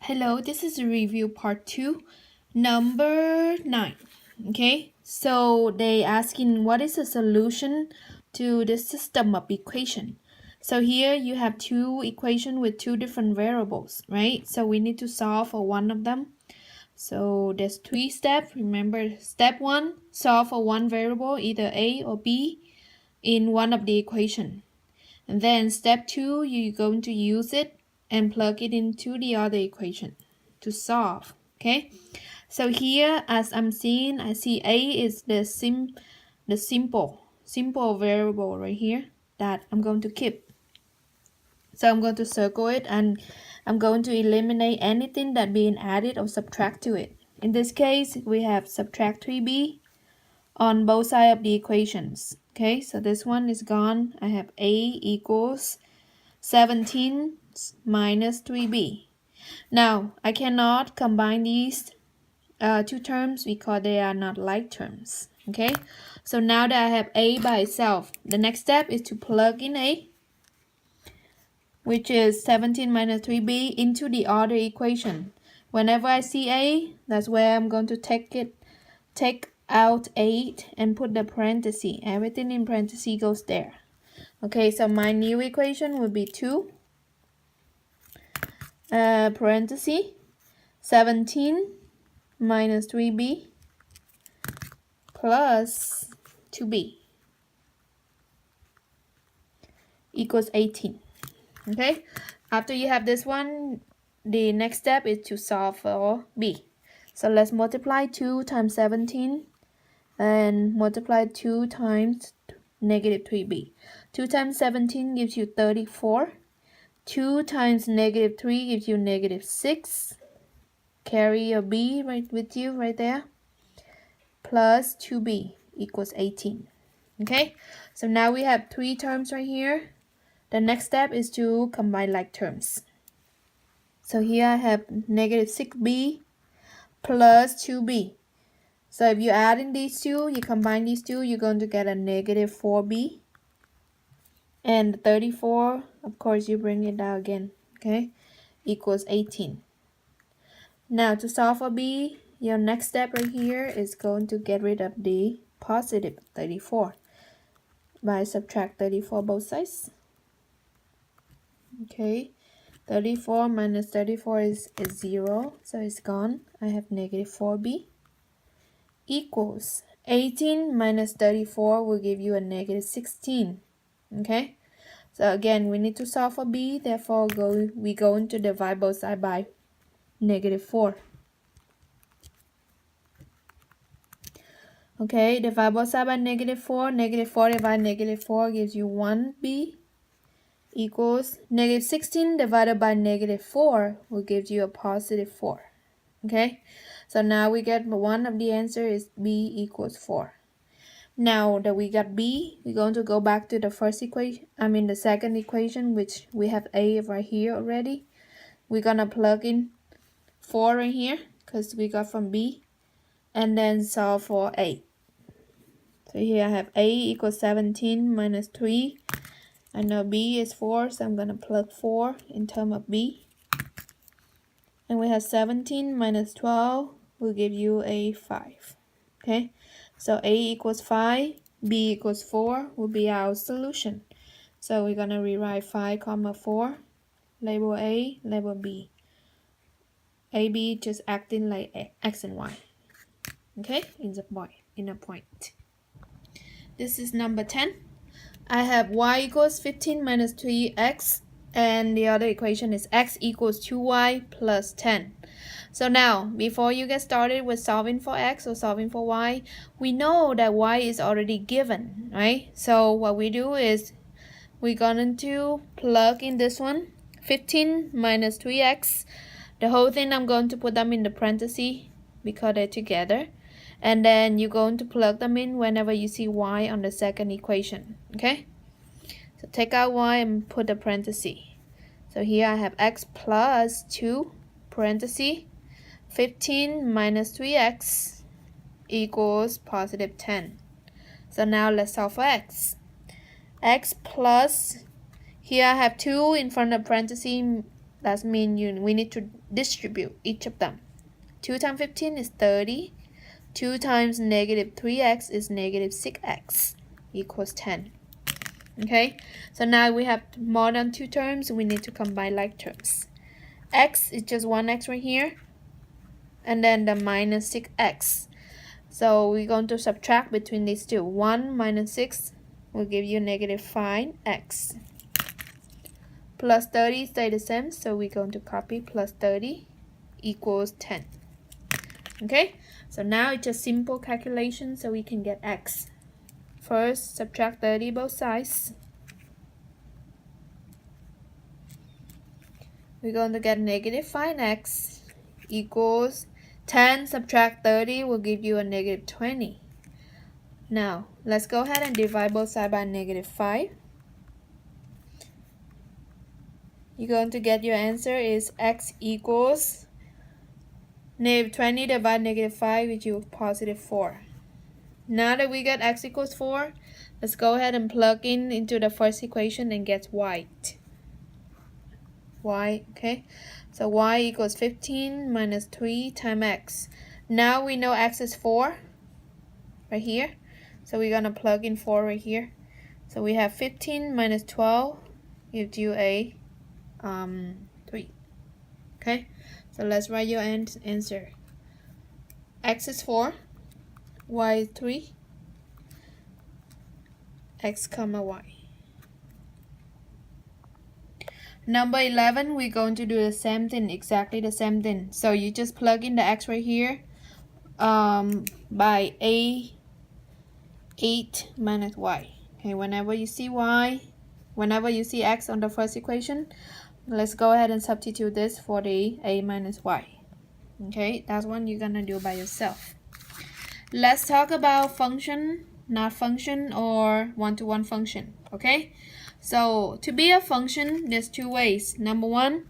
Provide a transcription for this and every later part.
Hello, this is review part 2, number 9. Okay, so they asking what is the solution to the system of equation. So here you have two equations with two different variables, right? So we need to solve for one of them. So there's 3 steps. Remember, step 1, solve for one variable, either A or B, in one of the equation. And then step 2, you're going to use it and plug it into the other equation to solve. Okay, so here as I'm seeing, I see A is the simple variable right here that I'm going to keep. So I'm going to circle it and I'm going to eliminate anything that being added or subtract to it. In this case, we have subtract 3b on both sides of the equations. Okay, so this one is gone. I have A equals 17 minus 3b. Now, I cannot combine these two terms because they are not like terms. Okay, so now that I have A by itself, the next step is to plug in A, which is 17 minus 3b, into the other equation. Whenever I see A, that's where I'm going to take out 8 and put the parenthesis. Everything in parenthesis goes there. Okay, so my new equation would be 2 parenthesis 17 minus 3b plus 2b equals 18. Okay, after you have this one, the next step is to solve for b. So let's multiply 2 times 17 and multiply 2 times negative 3b. 2 times 17 gives you 34. 2 times negative 3 gives you negative 6. Carry your b right with you right there. Plus 2b equals 18. Okay, so now we have 3 terms right here. The next step is to combine like terms. So here I have negative 6b plus 2b. So if you add in these two, you combine these two, you're going to get a negative 4b. And 34, of course, you bring it down again, okay, equals 18. Now to solve for b, your next step right here is going to get rid of the positive 34 by subtract 34 both sides. Okay, 34 minus 34 is 0, so it's gone. I have negative 4b equals 18 minus 34 will give you a negative 16. Okay, so again, we need to solve for b, therefore we going to divide both sides by negative 4. Okay, divide both sides by negative 4. Negative 4 divided by negative 4 gives you 1b equals negative 16 divided by negative 4 will give you a positive 4. Okay, so now we get one of the answer is b equals 4. Now that we got b, we're going to go back to the the second equation, which we have a right here already. We're gonna plug in 4 right here because we got from b, and then solve for a. So here I have a equals 17 minus 3. I know b is 4, so I'm gonna plug 4 in terms of b. And we have 17 minus 12 will give you a 5. Okay, so a equals 5, b equals 4 will be our solution. So we're gonna rewrite 5 comma 4, label a, label b. A, b just acting like x and y. Okay, in a point. This is number 10. I have y equals 15 minus 3x, and the other equation is x equals 2y plus 10. So now, before you get started with solving for x or solving for y, we know that y is already given, right? So what we do is we're going to plug in this one, 15 minus 3x. The whole thing, I'm going to put them in the parentheses because they're together. And then you're going to plug them in whenever you see y on the second equation, okay? So take out y and put the parentheses. So here I have x plus 2, parentheses, 15 minus 3x equals positive 10. So now let's solve for x. X plus, here I have 2 in front of parentheses, That means we need to distribute each of them. 2 times 15 is 30. 2 times negative 3x is negative 6x equals 10. Okay, so now we have more than 2 terms. We need to combine like terms. X is just 1x right here, and then the minus 6x. So we're going to subtract between these two. 1 minus 6 will give you negative 5x. Plus 30 stay the same, so we're going to copy plus 30 equals 10. Okay, so now it's a simple calculation, so we can get x. First, subtract 30 both sides. We're going to get negative 5x equals 10 subtract 30 will give you a negative 20. Now, let's go ahead and divide both sides by negative 5. You're going to get your answer is x equals negative 20 divided by negative 5, which is positive 4. Now that we got x equals 4, let's go ahead and plug in into the first equation and get y. Okay? So y equals 15 minus 3 times x. Now we know x is 4 right here. So we're going to plug in 4 right here. So we have 15 minus 12 gives you a 3. Okay? So let's write your answer. X is 4. Y is 3. X comma y. Number 11, we're going to do the same thing, exactly the same thing. So you just plug in the x right here by a 8 minus y. Okay, whenever you see x on the first equation, let's go ahead and substitute this for the a minus y. Okay, that's one you're gonna do by yourself. Let's talk about function, not function, or one-to-one function. Okay, so to be a function, there's 2 ways. Number 1,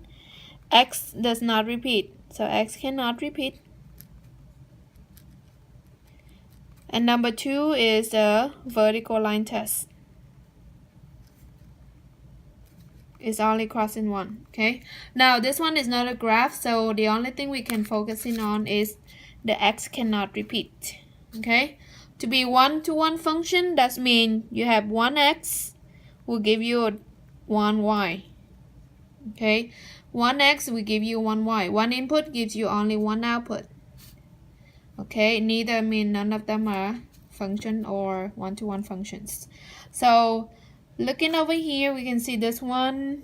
x does not repeat, so x cannot repeat. And number 2 is the vertical line test. It's only crossing one. Okay, now this one is not a graph, so the only thing we can focus in on is the x cannot repeat. Okay, to be one-to-one function, that means you have 1x will give you 1y. Okay, 1x will give you 1y. One input gives you only one output. Okay, neither mean none of them are function or one-to-one functions. So looking over here, we can see this one,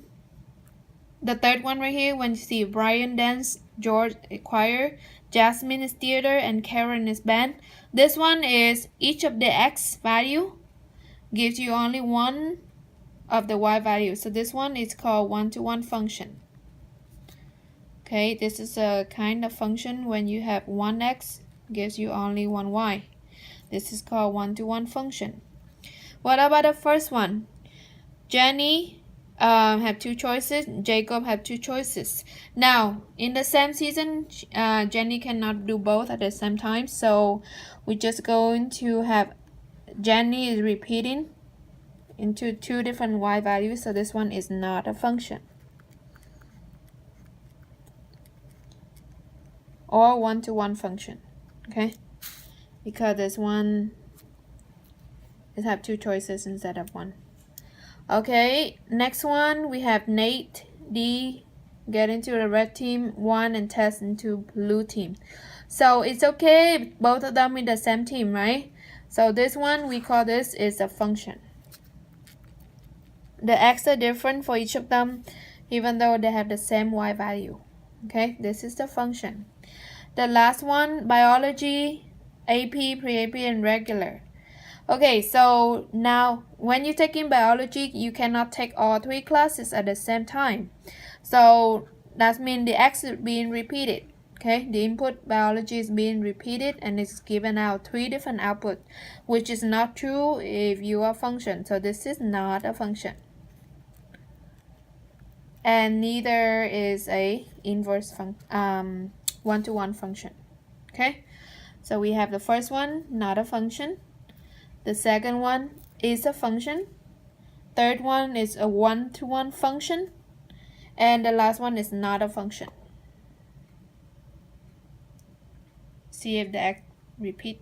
the third one right here. When you see Brian dance, George choir, Jasmine is theater, and Karen is band. This one is each of the x value gives you only one of the y value. So this one is called one-to-one function. Okay, this is a kind of function when you have 1x gives you only 1y. This is called one-to-one function. What about the first one? Jenny have 2 choices. Jacob have 2 choices. Now, in the same season, Jenny cannot do both at the same time. So we're just going to have Jenny is repeating into 2 different y values. So this one is not a function. Or one-to-one function. Okay? Because this one it have 2 choices instead of 1. Okay, next one we have Nate D get into the red team 1 and Tess into blue team. So it's okay, both of them in the same team, right? So this one we call this is a function. The x are different for each of them even though they have the same y value. Okay, this is the function. The last one, biology, AP, pre-AP, and regular. Okay, so now when you take in biology, you cannot take all 3 classes at the same time. So that means the x is being repeated. Okay, the input biology is being repeated and it's given out 3 different outputs, which is not true if you are a function. So this is not a function. And neither is a inverse one-to-one function. Okay, so we have the first one, not a function. The second one is a function. Third one is a one-to-one function. And the last one is not a function. See if the repeat.